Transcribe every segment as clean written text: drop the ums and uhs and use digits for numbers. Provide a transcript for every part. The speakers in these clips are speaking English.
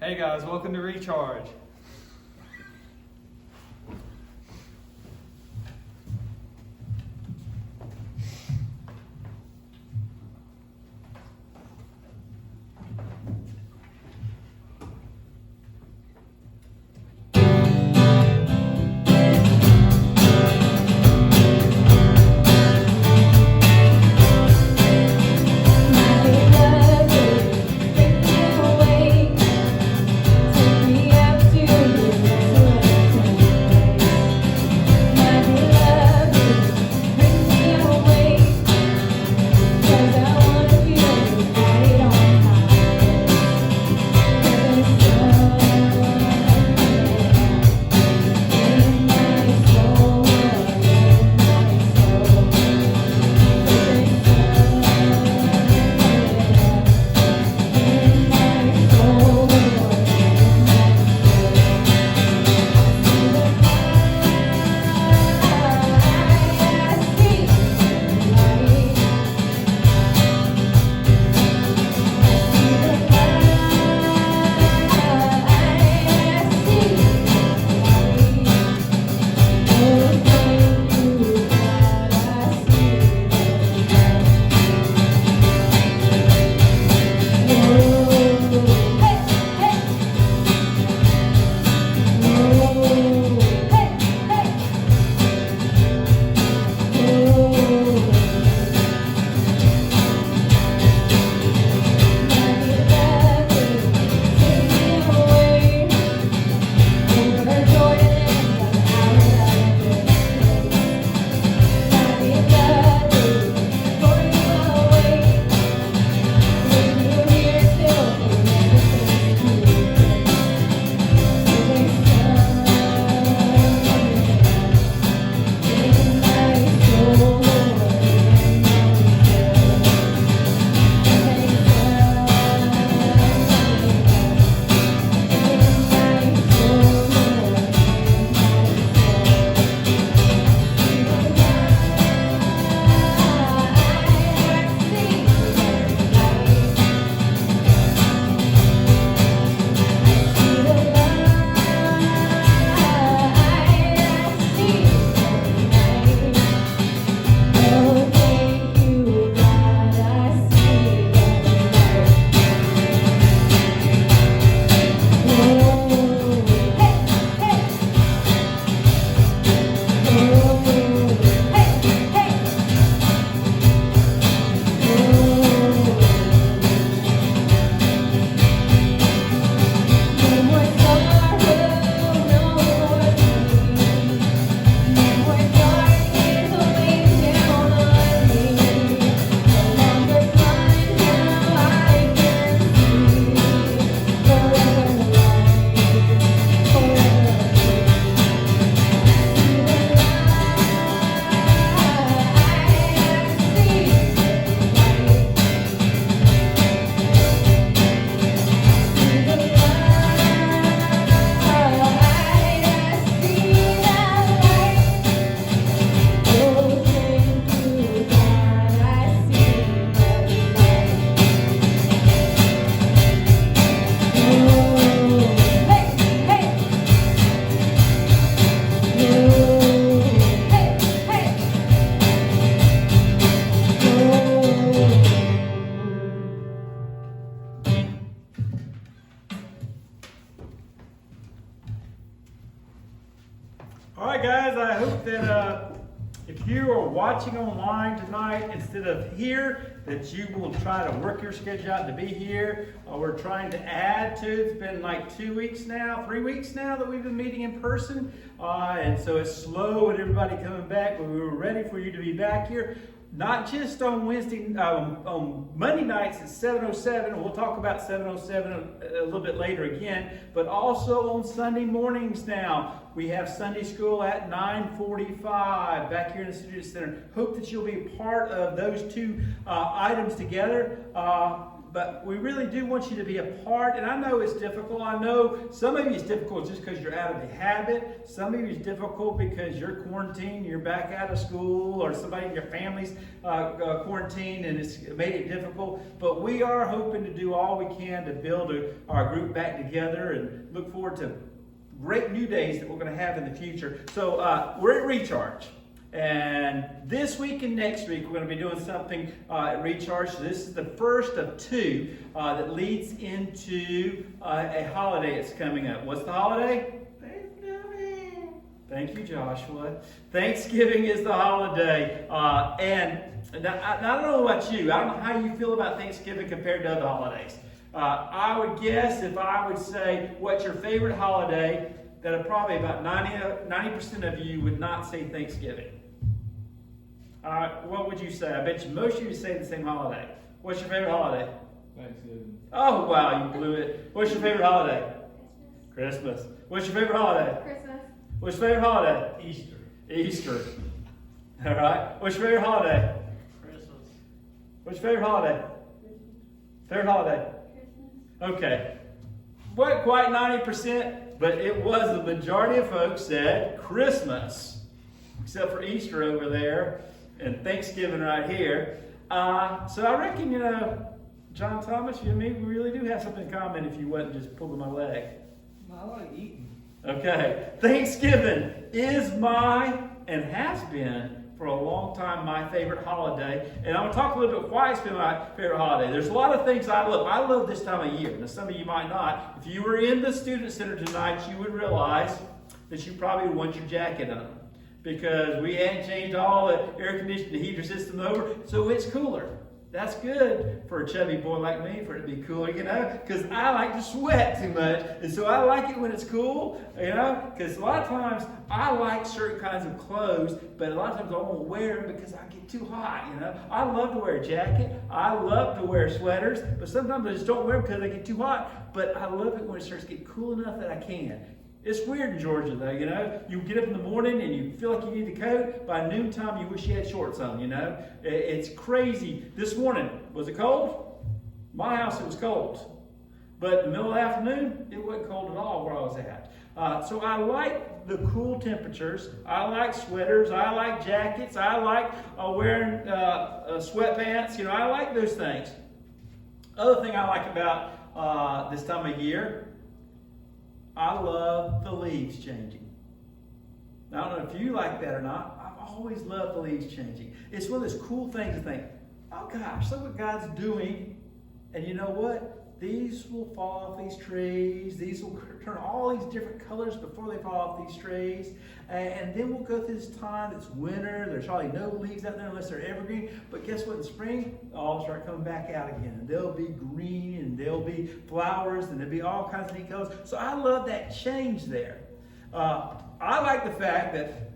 Hey guys, welcome to ReCHARGE. All right, guys, I hope that if you are watching online tonight instead of here, that you will try to work your schedule out to be here. We're trying to add to, it's been like 2 weeks now, 3 weeks now that we've been meeting in person. And so it's slow with everybody coming back, but we were ready for you to be back here. Not just on on Monday nights at 7:07. We'll talk about 7:07 a little bit later again, but also on Sunday mornings now. We have Sunday school at 9:45 back here in the Student Center. Hope that you'll be part of those two items together. But we really do want you to be a part. And I know it's difficult. I know some of you it's difficult just because you're out of the habit. Some of you it's difficult because you're quarantined, you're back out of school, or somebody in your family's quarantined and it's made it difficult. But we are hoping to do all we can to build our group back together and look forward to great new days that we're going to have in the future. So we're at ReCHARGE. And this week and next week, we're going to be doing something at ReCHARGE. So this is the first of two that leads into a holiday that's coming up. What's the holiday? Thanksgiving. Thank you, Joshua. Thanksgiving is the holiday. And I don't know about you. I don't know how you feel about Thanksgiving compared to other holidays. I would guess if I would say, what's your favorite holiday, that probably about 90% of you would not say Thanksgiving. What would you say? I bet you most of you would say the same holiday. What's your favorite holiday? Thanksgiving. Oh, wow, you blew it. What's your favorite holiday? Christmas. What's your favorite holiday? Christmas. What's your favorite holiday? Easter. Easter. All right. What's your favorite holiday? Christmas. What's your favorite holiday? Favorite holiday? Okay. Wasn't quite 90%, but it was the majority of folks said Christmas. Except for Easter over there and Thanksgiving right here. So I reckon, John Thomas, you and me, we really do have something in common if you wasn't just pulling my leg. I like eating. Okay. Thanksgiving is and has been for a long time my favorite holiday. And I'm going to talk a little bit why it's been my favorite holiday. There's a lot of things I love. I love this time of year. Now, some of you might not. If you were in the Student Center tonight, you would realize that you probably would want your jacket on. Because we hadn't changed all the air conditioning, the heater system over, so it's cooler. That's good for a chubby boy like me, for it to be cooler, because I like to sweat too much. And so I like it when it's cool, because a lot of times I like certain kinds of clothes, but a lot of times I won't wear them because I get too hot, I love to wear a jacket. I love to wear sweaters, but sometimes I just don't wear them because they get too hot. But I love it when it starts to get cool enough that I can. It's weird in Georgia, though, You get up in the morning and you feel like you need a coat. By noontime, you wish you had shorts on, It's crazy. This morning, was it cold? My house, it was cold. But in the middle of the afternoon, it wasn't cold at all where I was at. So I like the cool temperatures. I like sweaters. I like jackets. I like wearing sweatpants. I like those things. Other thing I like about this time of year, I love the leaves changing. Now, I don't know if you like that or not. I've always loved the leaves changing. It's one of those cool things to think, oh gosh, look what God's doing. And you know what? These will fall off these trees. These will turn all these different colors before they fall off these trees. And then we'll go through this time that's winter. There's probably no leaves out there unless they're evergreen. But guess what? In spring, they'll all start coming back out again. And they'll be green, and there'll be flowers, and there'll be all kinds of neat colors. So I love that change there. I like the fact that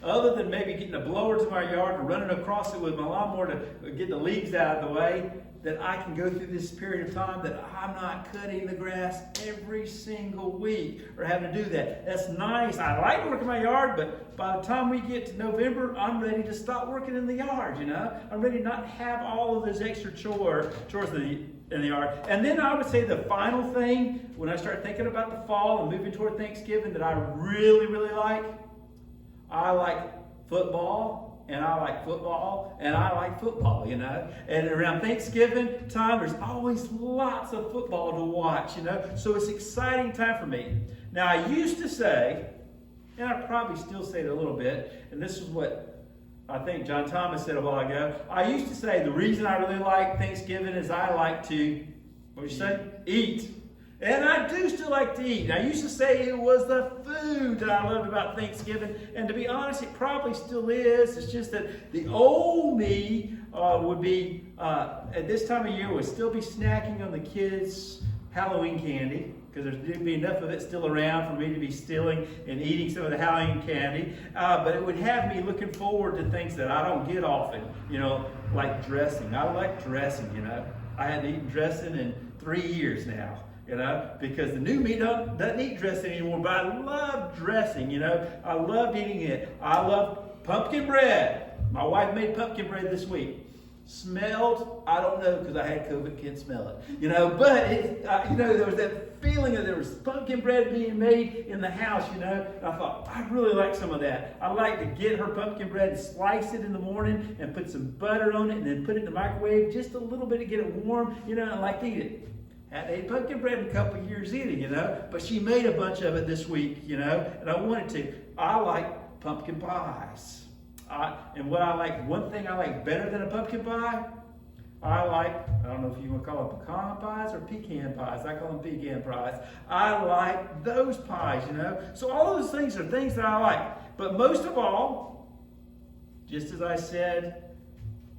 other than maybe getting a blower to my yard and running across it with my lawnmower to get the leaves out of the way, that I can go through this period of time that I'm not cutting the grass every single week or having to do that. That's nice. I like to work in my yard, but by the time we get to November, I'm ready to stop working in the yard, I'm ready to not have all of those extra chores in the yard. And then I would say the final thing, when I start thinking about the fall and moving toward Thanksgiving, that I really, really like, I like football. And I like football, and I like football, And around Thanksgiving time, there's always lots of football to watch, So it's an exciting time for me. Now, I used to say, and I probably still say it a little bit, and this is what I think John Thomas said a while ago. I used to say the reason I really like Thanksgiving is I like to, what did you say? Eat. And I do still like to eat. I used to say it was the food that I loved about Thanksgiving. And to be honest, it probably still is. It's just that the old me would be, at this time of year, would still be snacking on the kids' Halloween candy. Because there'd be enough of it still around for me to be stealing and eating some of the Halloween candy. But it would have me looking forward to things that I don't get often. Like dressing. I like dressing, I hadn't eaten dressing in 3 years now. Because the new me doesn't eat dressing anymore, but I love dressing, I love eating it. I love pumpkin bread. My wife made pumpkin bread this week. Smelled, I don't know, because I had COVID, can't smell it. But there was that feeling that there was pumpkin bread being made in the house, And I thought, I really like some of that. I like to get her pumpkin bread and slice it in the morning and put some butter on it and then put it in the microwave just a little bit to get it warm, and I like to eat it. Hadn't ate pumpkin bread in a couple of years either, but she made a bunch of it this week, and I wanted to. I like pumpkin pies. One thing I like better than a pumpkin pie, I don't know if you want to call them pecan pies or pecan pies. I call them pecan pies. I like those pies, So all those things are things that I like. But most of all, just as I said,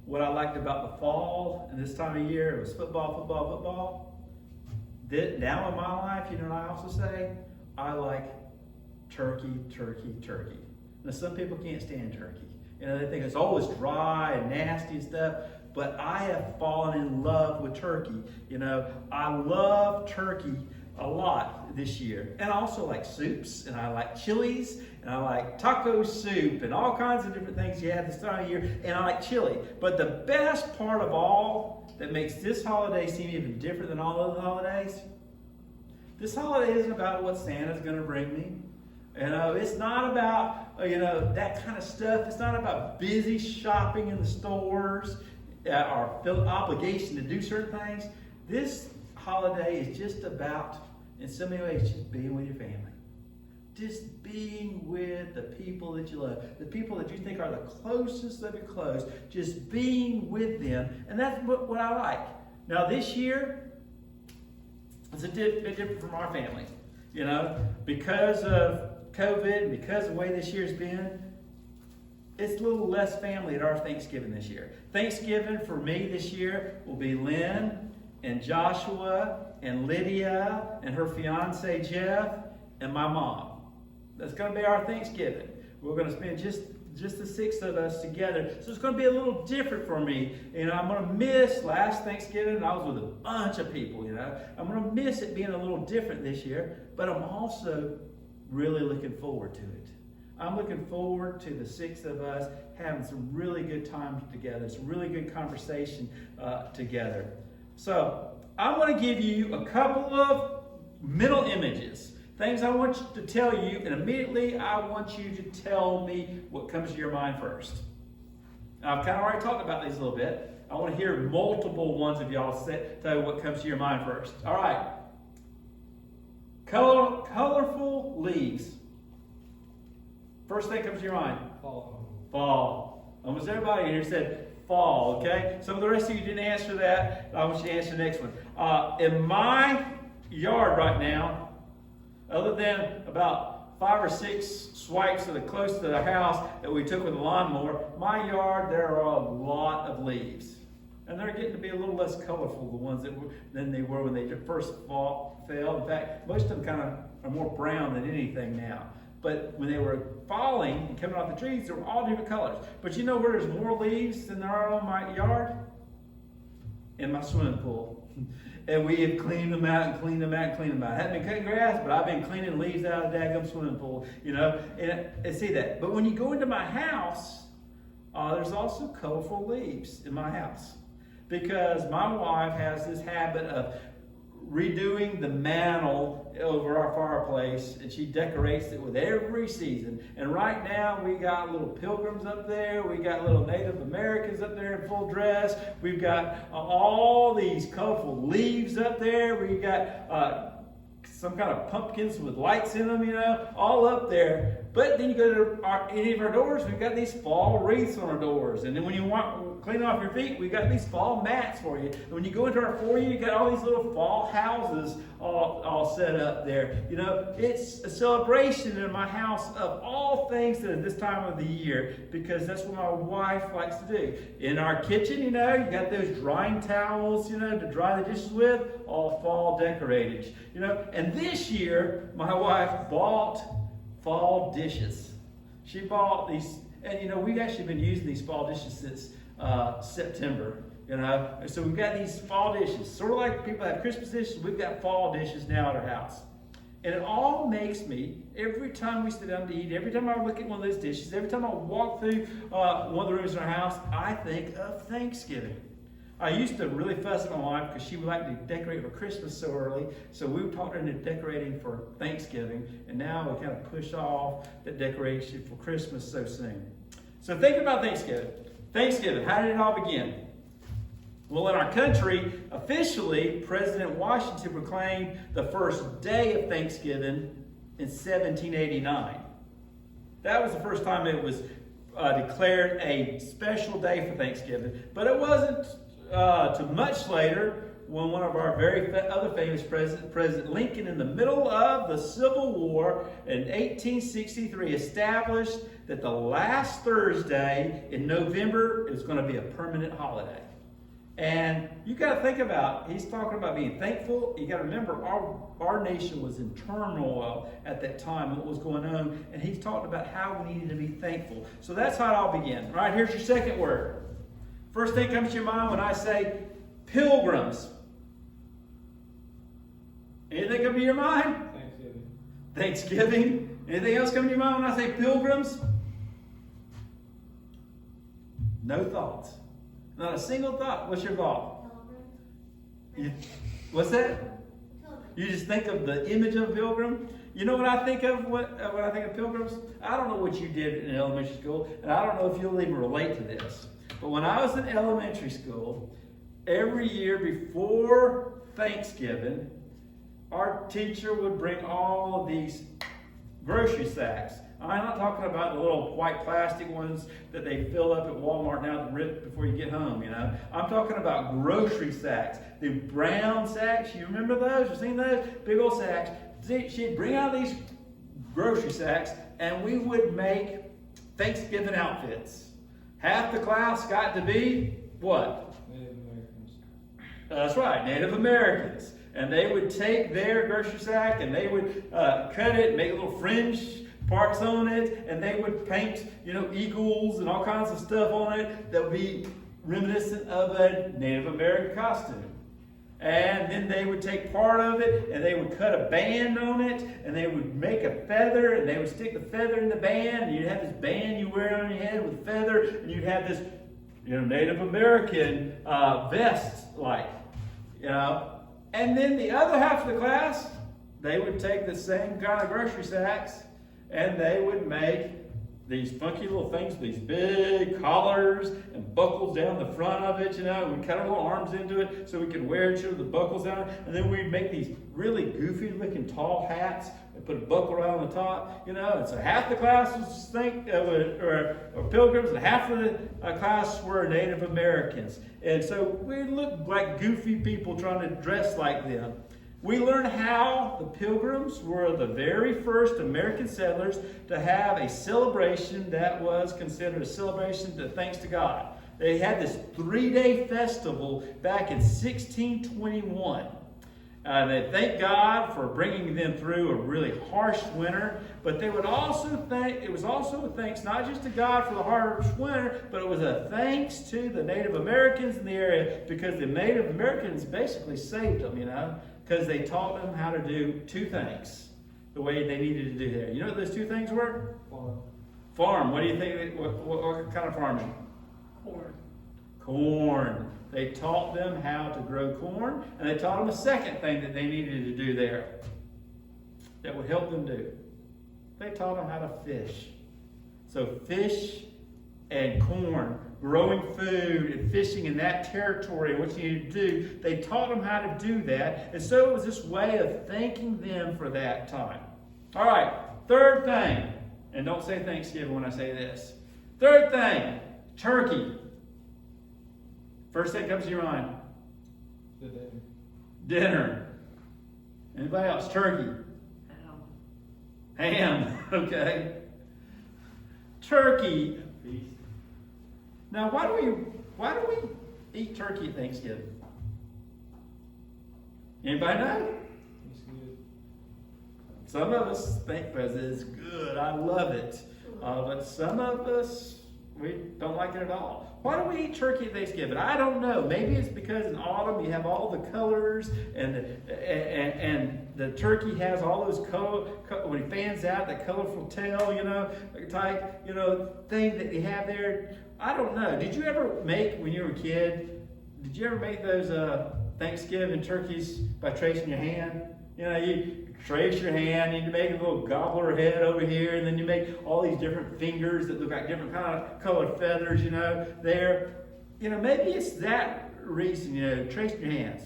what I liked about the fall and this time of year, it was football. Now in my life, what I also say? I like turkey. Now some people can't stand turkey. They think it's always dry and nasty and stuff. But I have fallen in love with turkey. I love turkey a lot this year. And I also like soups, and I like chilies, and I like taco soup, and all kinds of different things you have this time of year. And I like chili. But the best part of all that makes this holiday seem even different than all other holidays, this holiday isn't about what Santa's going to bring me. It's not about, that kind of stuff. It's not about busy shopping in the stores or feel obligation to do certain things. This holiday is just about, in so many ways, just being with your family. Just being with the people that you love. The people that you think are the closest of your close. Just being with them. And that's what I like. Now this year, it's a bit different from our family. Because of COVID and because of the way this year's been, it's a little less family at our Thanksgiving this year. Thanksgiving for me this year will be Lynn and Joshua and Lydia and her fiance Jeff and my mom. That's going to be our Thanksgiving. We're going to spend just the six of us together. So it's going to be a little different for me. I'm going to miss last Thanksgiving. I was with a bunch of people, I'm going to miss it being a little different this year, but I'm also really looking forward to it. I'm looking forward to the six of us having some really good times together, some really good conversation together. So I'm going to give you a couple of mental images, things I want to tell you, and immediately I want you to tell me what comes to your mind first. Now, I've kind of already talked about these a little bit. I want to hear multiple ones of y'all tell you what comes to your mind first. All right. Colorful leaves. First thing comes to your mind. Fall. Almost everybody in here said fall, okay? Some of the rest of you didn't answer that. I want you to answer the next one. In my yard right now, other than about 5 or 6 swipes that are close to the house that we took with the lawnmower, my yard, there are a lot of leaves. And they're getting to be a little less colorful, the ones than they were when they first fell. In fact, most of them kind of are more brown than anything now. But when they were falling and coming off the trees, they were all different colors. But you know where there's more leaves than there are on my yard? In my swimming pool. And we have cleaned them out and cleaned them out and cleaned them out. I haven't been cutting grass, but I've been cleaning leaves out of the daggum swimming pool, and see that. But when you go into my house, there's also colorful leaves in my house. Because my wife has this habit of redoing the mantle over our fireplace, and she decorates it with every season. And right now we got little pilgrims up there, we got little Native Americans up there in full dress, we've got all these colorful leaves up there, we've got some kind of pumpkins with lights in them, all up there. But then you go to any of our doors, we've got these fall wreaths on our doors. And then when you want clean off your feet, we've got these fall mats for you. And when you go into our foyer, you got all these little fall houses all set up there. It's a celebration in my house of all things at this time of the year, because that's what my wife likes to do. In our kitchen, you got those drying towels, to dry the dishes with, all fall decorated. And this year, my wife bought fall dishes. She bought these, and we've actually been using these fall dishes since September. And so we've got these fall dishes, sort of like people have Christmas dishes. We've got fall dishes now at our house, And it all makes me, every time we sit down to eat, every time I look at one of those dishes, every time I walk through one of the rooms in our house, I think of Thanksgiving. I used to really fuss at my wife because she would like to decorate for Christmas so early. So we talked her into decorating for Thanksgiving. And now we kind of push off the decoration for Christmas so soon. So think about Thanksgiving. Thanksgiving, how did it all begin? Well, in our country, officially, President Washington proclaimed the first day of Thanksgiving in 1789. That was the first time it was declared a special day for Thanksgiving. But it wasn't too much later when one of our other famous presidents, President Lincoln, in the middle of the Civil War in 1863, established that the last Thursday in November is going to be a permanent holiday. And you got to think about, he's talking about being thankful. You got to remember, our nation was in turmoil at that time, what was going on. And he's talked about how we needed to be thankful. So that's how it all began. All right, here's your second word. First thing comes to your mind when I say pilgrims. Anything come to your mind? Thanksgiving. Thanksgiving. Anything else come to your mind when I say pilgrims? No thoughts. Not a single thought. What's your thought? What's that? You just think of the image of a pilgrim? You know what I think of when I think of pilgrims? I don't know what you did in elementary school, and I don't know if you'll even relate to this. But when I was in elementary school, every year before Thanksgiving, our teacher would bring all of these grocery sacks. I'm not talking about the little white plastic ones that they fill up at Walmart now to rip before you get home, you know. I'm talking about grocery sacks. The brown sacks, you remember those? You seen those? Big old sacks. She'd bring out these grocery sacks and we would make Thanksgiving outfits. Half the class got to be what? Native Americans. That's right, Native Americans. And they would take their grocery sack and they would cut it, make little fringe parts on it, and they would paint, eagles and all kinds of stuff on it that would be reminiscent of a Native American costume. And then they would take part of it and they would cut a band on it and they would make a feather and they would stick the feather in the band and you'd have this band you wear on your head with a feather and you'd have this, Native American vest And then the other half of the class, they would take the same kind of grocery sacks and they would make these funky little things, these big collars and buckles down the front of it, and we'd cut our little arms into it so we could wear it with the buckles down. And then we'd make these really goofy looking tall hats and put a buckle right on the top, And so half the class was pilgrims and half of the class were Native Americans. And so we looked like goofy people trying to dress like them. We learned how the Pilgrims were the very first American settlers to have a celebration that was considered a celebration to thanks to God. They had this 3-day festival back in 1621. They thanked God for bringing them through a really harsh winter, but they would also it was also a thanks not just to God for the harsh winter, but it was a thanks to the Native Americans in the area because the Native Americans basically saved them, because they taught them how to do 2 things the way they needed to do there. You know what those 2 things were? Farm. What do you think? What kind of farming? Corn. They taught them how to grow corn, and they taught them a second thing that they needed to do there that would help them do. They taught them how to fish. So fish and corn, growing food and fishing in that territory, what you need to do, they taught them how to do that. And so it was this way of thanking them for that time. All right, third thing, and don't say Thanksgiving when I say this. Third thing, turkey. First thing comes to your mind. The day. Dinner. Anybody else? Turkey. Ham. Okay. Turkey. Feast. Now, why do we eat turkey at Thanksgiving? Anybody know? It's good. Some of us think that it's good. I love it. But some of us, we don't like it at all. Why do we eat turkey at Thanksgiving? I don't know. Maybe it's because in autumn you have all the colors and the turkey has all those when it fans out, that colorful tail, type, thing that you have there. I don't know. Did you ever make, when you were a kid, did you ever make those Thanksgiving turkeys by tracing your hand? You trace your hand and you make a little gobbler head over here, and then you make all these different fingers that look like different kind of colored feathers, there. Maybe it's that reason, tracing your hands.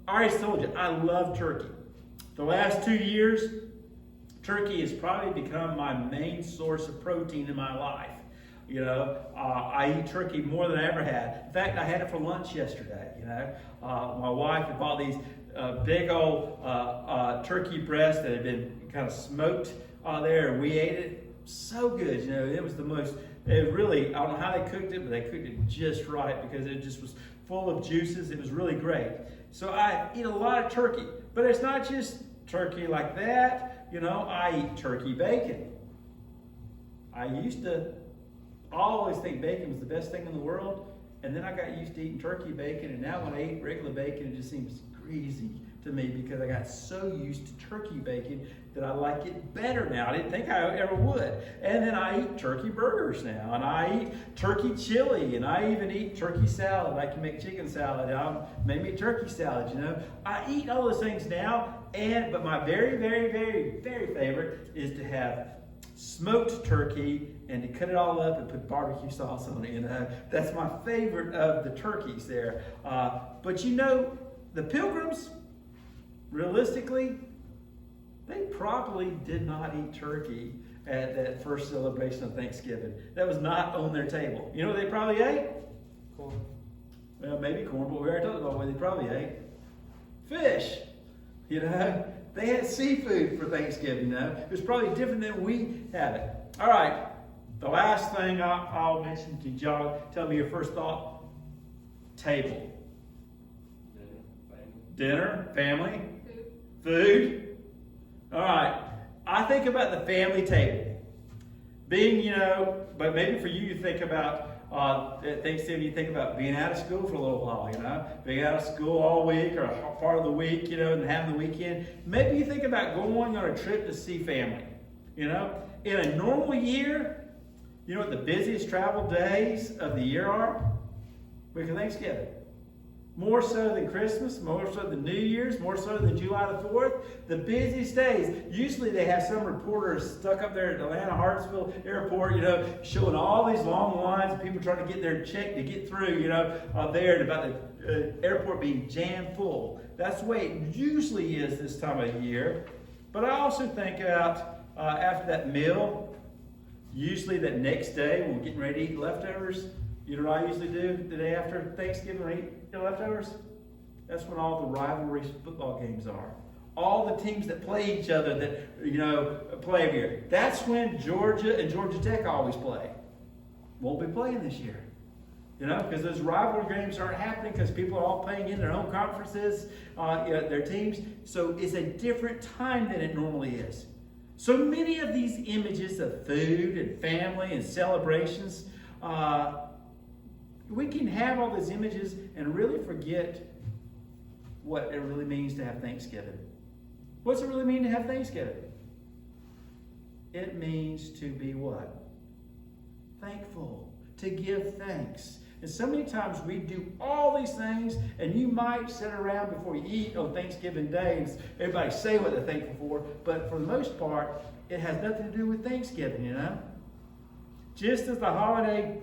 I already told you, I love turkey. The last 2 years, turkey has probably become my main source of protein in my life. I eat turkey more than I ever had. In fact, I had it for lunch yesterday. My wife had bought these big old turkey breasts that had been kind of smoked there, and we ate it. So good, it was the most. It really, I don't know how they cooked it, but they cooked it just right because it just was full of juices. It was really great. So I eat a lot of turkey, but it's not just turkey like that. I eat turkey bacon. I used to always think bacon was the best thing in the world, and then I got used to eating turkey bacon, and now when I eat regular bacon, it just seems greasy to me because I got so used to turkey bacon that I like it better now. I didn't think I ever would. And then I eat turkey burgers now, and I eat turkey chili, and I even eat turkey salad. I can make chicken salad, and I'll make turkey salad, I eat all those things now, but my very, very, very, very favorite is to have smoked turkey and to cut it all up and put barbecue sauce on it. That's my favorite of the turkeys there. But the Pilgrims, realistically, they probably did not eat turkey at that first celebration of Thanksgiving. That was not on their table. You know what they probably ate? Corn. Well, maybe corn, but we already talked about what they probably ate. Fish. They had seafood for Thanksgiving, It was probably different than we have it. All right. The last thing I'll mention to y'all, tell me your first thought. Table. Dinner, family, food. All right. I think about the family table. Being, but maybe for you think about at Thanksgiving, you think about being out of school for a little while, being out of school all week or part of the week, and having the weekend. Maybe you think about going on a trip to see family, In a normal year, you know what the busiest travel days of the year are? Week of Thanksgiving. More so than Christmas, more so than New Year's, more so than July the 4th. The busiest days. Usually they have some reporters stuck up there at Atlanta Hartsfield Airport, showing all these long lines of people trying to get their check to get through, there, and about the airport being jam full. That's the way it usually is this time of year. But I also think about after that meal, usually that next day when we're getting ready to eat leftovers, you know what I usually do the day after Thanksgiving when I eat the leftovers? That's when all the rivalry football games are. All the teams that play each other that, play every year. That's when Georgia and Georgia Tech always play. Won't be playing this year. Because those rivalry games aren't happening because people are all playing in their own conferences, their teams. So it's a different time than it normally is. So many of these images of food and family and celebrations, we can have all these images and really forget what it really means to have Thanksgiving. What's it really mean to have Thanksgiving? It means to be what? Thankful. To give thanks. And so many times we do all these things, and you might sit around before you eat on Thanksgiving Day and everybody say what they're thankful for, but for the most part, it has nothing to do with Thanksgiving, Just as the holiday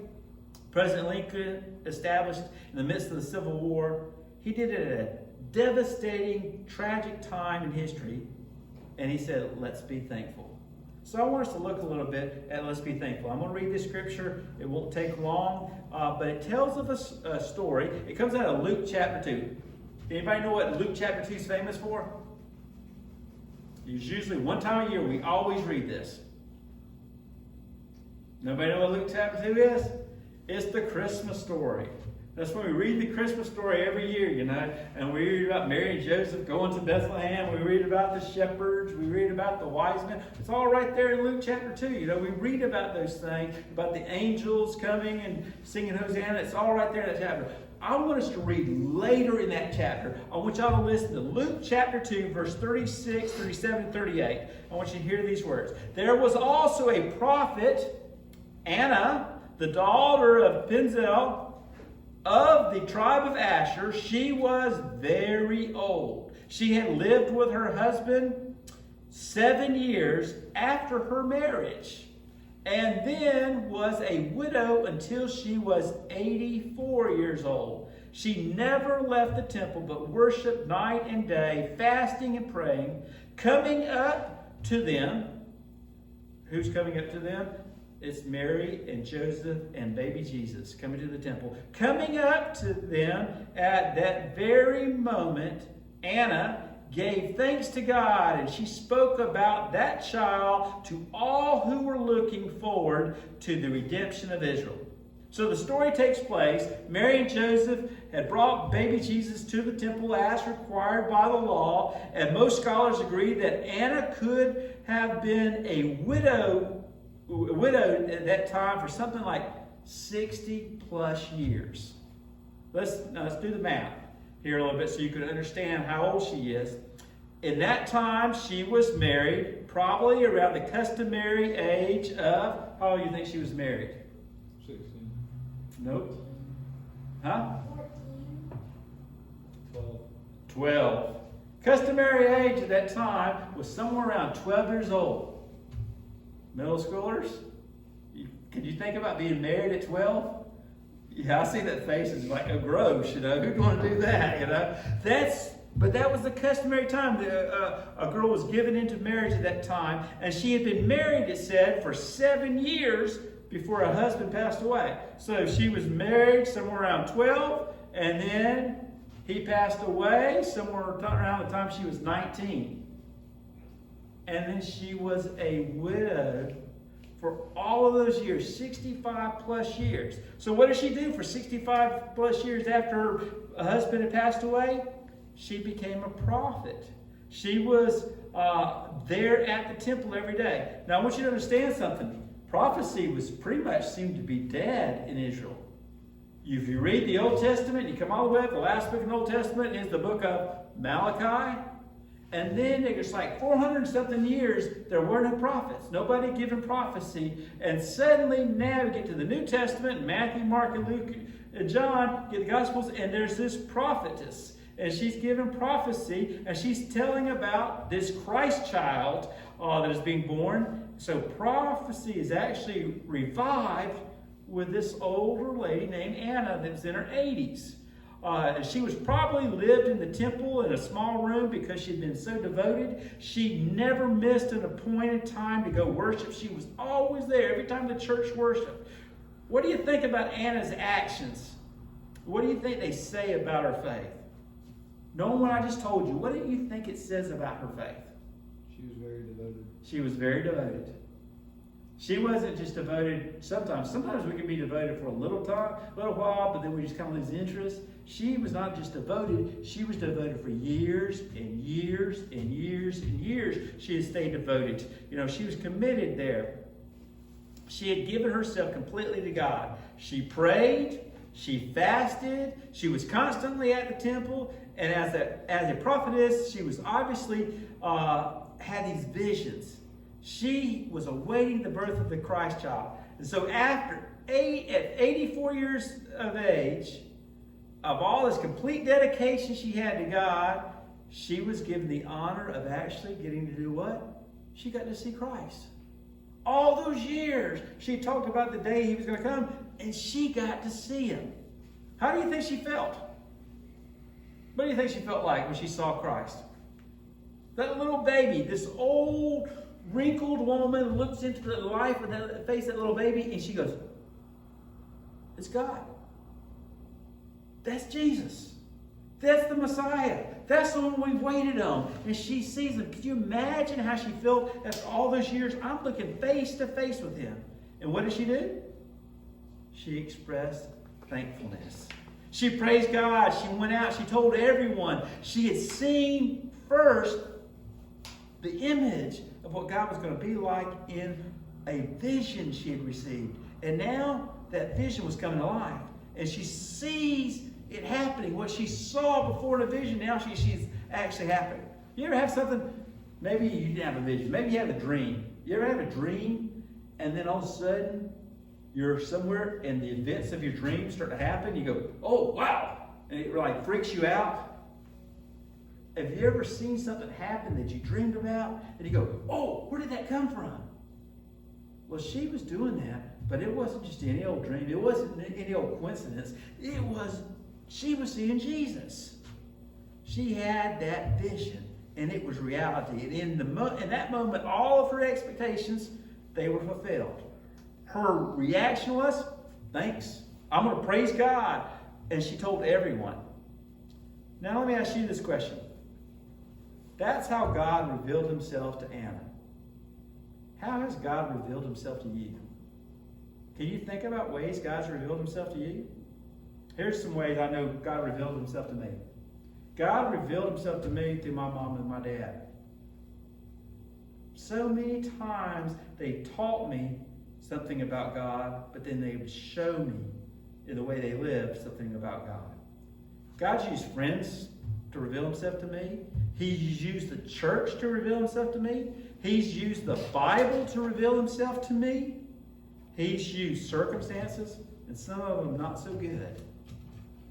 President Lincoln established in the midst of the Civil War, he did it at a devastating, tragic time in history, and he said, let's be thankful. So I want us to look a little bit at let's be thankful. I'm going to read this scripture. It won't take long, but it tells of a story. It comes out of Luke chapter 2. Anybody know what Luke chapter 2 is famous for? It's usually one time a year we always read this. Nobody know what Luke chapter 2 is? It's the Christmas story. That's when we read the Christmas story every year, you know, and we read about Mary and Joseph going to Bethlehem. We read about the shepherds. We read about the wise men. It's all right there in Luke chapter 2. You know, we read about those things, about the angels coming and singing Hosanna. It's all right there in that chapter. I want us to read later in that chapter. I want y'all to listen to Luke chapter 2, verse 36, 37, 38. I want you to hear these words. There was also a prophet, Anna, the daughter of Peniel, of the tribe of Asher. She was very old. She had lived with her husband 7 years after her marriage, and then was a widow until she was 84 years old. She never left the temple, but worshiped night and day, fasting and praying. Coming up to them, who's coming up to them? It's Mary and Joseph and baby Jesus coming to the temple. Coming up to them at that very moment, Anna gave thanks to God, and she spoke about that child to all who were looking forward to the redemption of Israel. So the story takes place. Mary and Joseph had brought baby Jesus to the temple as required by the law, and most scholars agree that Anna could have been a widow at that time for something like 60 plus years. Let's do the math here a little bit so you can understand how old she is. In that time, she was married probably around the customary age of, how old do you think she was married? 16. Nope. Huh? 12. Customary age at that time was somewhere around 12 years old. Middle schoolers, could you think about being married at 12? Yeah, I see that face is like a gross, you know. Who'd want to do that, you know? But that was the customary time. A girl was given into marriage at that time, and she had been married, it said, for 7 years before her husband passed away. So she was married somewhere around 12, and then he passed away somewhere around the time she was 19. And then she was a widow for all of those years, 65 plus years. So what did she do for 65 plus years after her husband had passed away? She became a prophet. She was there at the temple every day. Now I want you to understand something. Prophecy was pretty much seemed to be dead in Israel. If you read the Old Testament, you come all the way up, the last book in the Old Testament is the book of Malachi. And then it's like 400 and something years, there were no prophets. Nobody given prophecy. And suddenly now we get to the New Testament, Matthew, Mark, and Luke, and John, get the Gospels, and there's this prophetess. And she's given prophecy, and she's telling about this Christ child that is being born. So prophecy is actually revived with this older lady named Anna that's in her 80s. And she was probably lived in the temple in a small room because she'd been so devoted. She never missed an appointed time to go worship. She was always there every time the church worshiped. What do you think about Anna's actions? What do you think they say about her faith? Knowing what I just told you, what do you think it says about her faith? She was very devoted. She was very devoted. She wasn't just devoted sometimes. Sometimes we can be devoted for a little while, but then we just kind of lose interest. She was not just devoted, she was devoted for years and years and years and years. She had stayed devoted. You know, she was committed there. She had given herself completely to God. She prayed, she fasted, she was constantly at the temple, and as a prophetess, she was obviously had these visions. She was awaiting the birth of the Christ child. And so at 84 years of age, of all this complete dedication she had to God, she was given the honor of actually getting to do what? She got to see Christ. All those years, she talked about the day he was going to come, and she got to see him. How do you think she felt? What do you think she felt like when she saw Christ? That little baby, this old, wrinkled woman looks into the life of the face of that little baby, and she goes, it's God. That's Jesus. That's the Messiah. That's the one we've waited on. And she sees him. Could you imagine how she felt after all those years? I'm looking face to face with him. And what did she do? She expressed thankfulness. She praised God. She went out. She told everyone. She had seen first the image of what God was going to be like in a vision she had received. And now that vision was coming to life. And she sees it happening. What she saw before in a vision, now she's actually happening. You ever have something, maybe you didn't have a vision, maybe you have a dream. You ever have a dream and then all of a sudden you're somewhere and the events of your dream start to happen? You go, oh, wow. And it like freaks you out. Have you ever seen something happen that you dreamed about and you go, oh, where did that come from? Well, she was doing that, but it wasn't just any old dream. It wasn't any old coincidence. She was seeing Jesus. She had that vision, and it was reality. And in that moment, all of her expectations, they were fulfilled. Her reaction was, thanks. I'm going to praise God. And she told everyone. Now let me ask you this question. That's how God revealed himself to Anna. How has God revealed himself to you? Can you think about ways God's revealed himself to you? Here's some ways I know God revealed himself to me. God revealed himself to me through my mom and my dad. So many times they taught me something about God, but then they would show me in the way they lived something about God. God's used friends to reveal himself to me. He's used the church to reveal himself to me. He's used the Bible to reveal himself to me. He's used circumstances, and some of them not so good,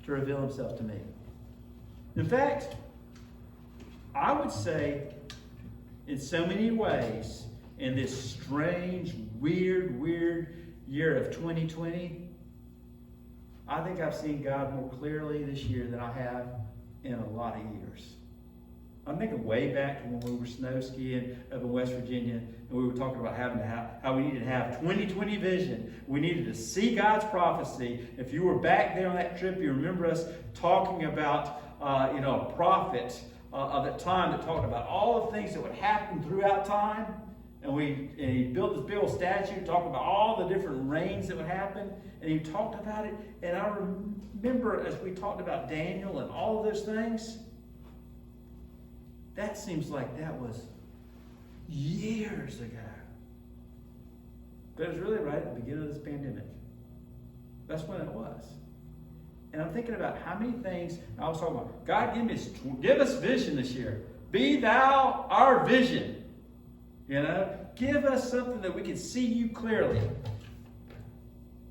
to reveal himself to me. In fact, I would say, in so many ways, in this strange, weird year of 2020, I think I've seen God more clearly this year than I have in a lot of years. I'm thinking way back to when we were snow skiing up in West Virginia, and we were talking about how we needed to have 2020 vision. We needed to see God's prophecy. If you were back there on that trip, you remember us talking about a prophet of that time that talked about all the things that would happen throughout time. And he built this big old statue talking about all the different rains that would happen. And he talked about it. And I remember as we talked about Daniel and all of those things, that seems like that was years ago. But it was really right at the beginning of this pandemic. That's when it was. And I'm thinking about how many things I was talking about. God, give us vision this year. Be thou our vision. Give us something that we can see you clearly.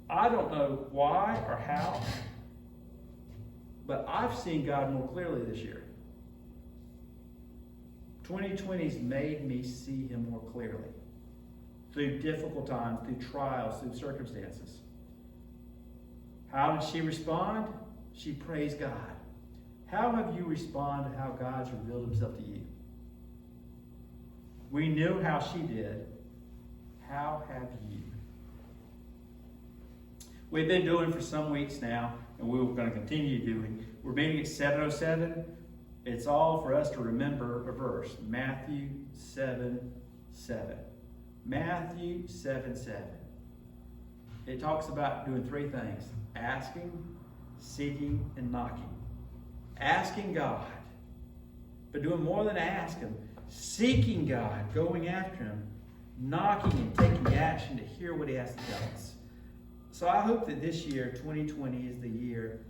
I don't know why or how, but I've seen God more clearly this year. 2020's made me see him more clearly. Through difficult times, through trials, through circumstances. How did she respond? She praised God. How have you responded to how God's revealed himself to you? We knew how she did. How have you? We've been doing for some weeks now, and we're going to continue doing. We're meeting at 7:07. It's all for us to remember a verse. Matthew 7:7. Matthew 7:7. It talks about doing three things. Asking, seeking, and knocking. Asking God. But doing more than ask him. Seeking God, going after him, knocking and taking action to hear what he has to tell us. So I hope that this year, 2020, is the year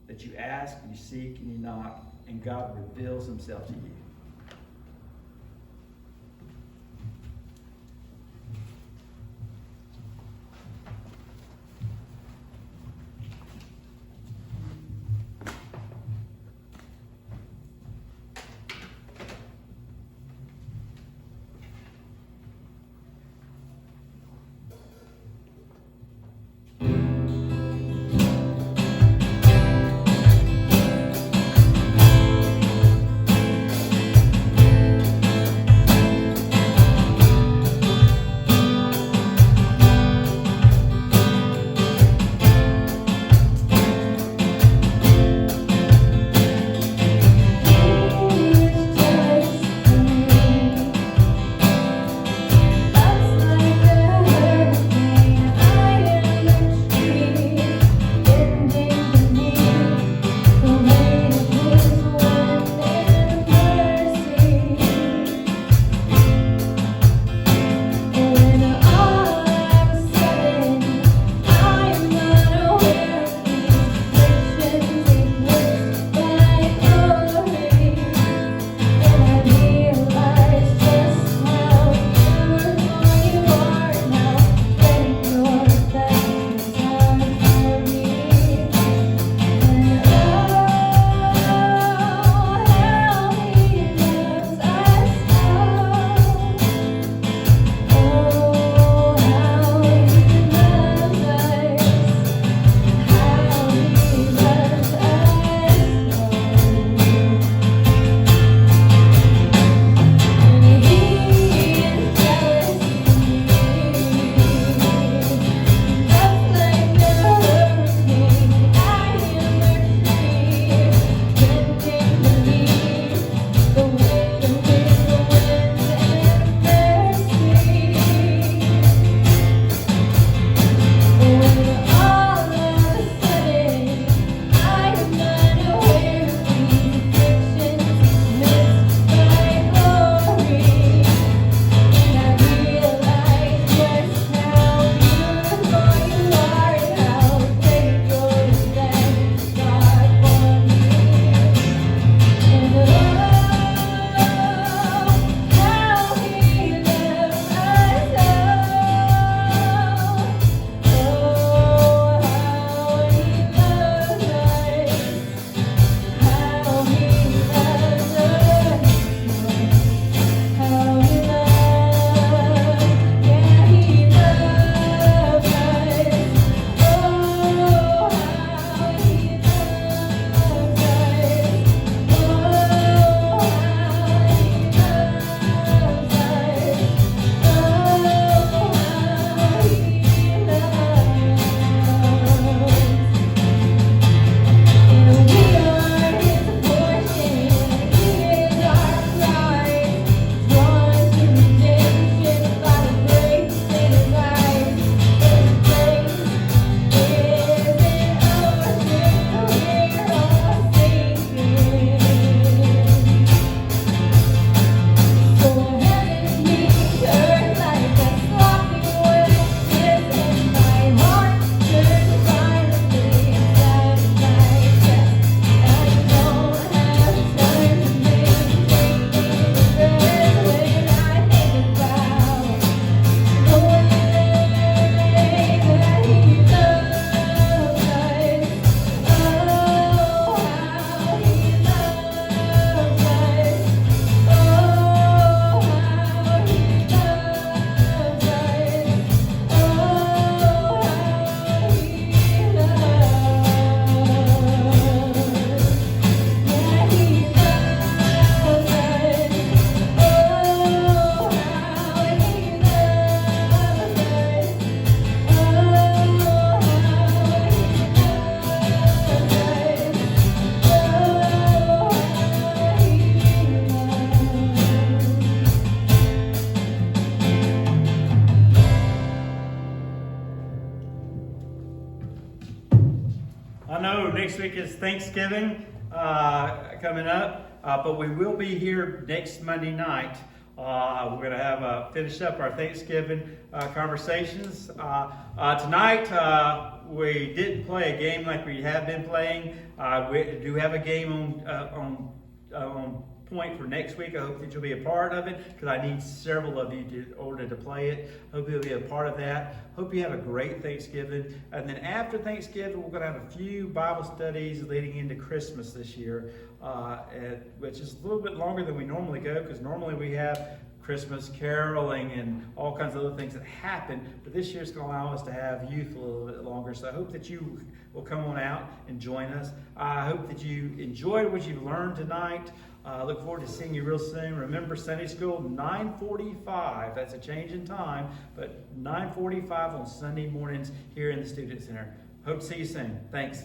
that you ask, and you seek, and you knock, and God reveals himself to you. know next week is Thanksgiving coming up, but we will be here next Monday night. We're going to have finish up our Thanksgiving conversations. Tonight, we didn't play a game like we have been playing. We do have a game on point for next week. I hope that you'll be a part of it because I need several of you in order to play it. Hope you'll be a part of that. Hope you have a great Thanksgiving. And then after Thanksgiving, we're going to have a few Bible studies leading into Christmas this year, which is a little bit longer than we normally go because normally we have Christmas caroling and all kinds of other things that happen. But this year it's going to allow us to have youth a little bit longer. So I hope that you will come on out and join us. I hope that you enjoyed what you've learned tonight. Look forward to seeing you real soon. Remember, Sunday school, 9:45. That's a change in time, but 9:45 on Sunday mornings here in the Student Center. Hope to see you soon. Thanks.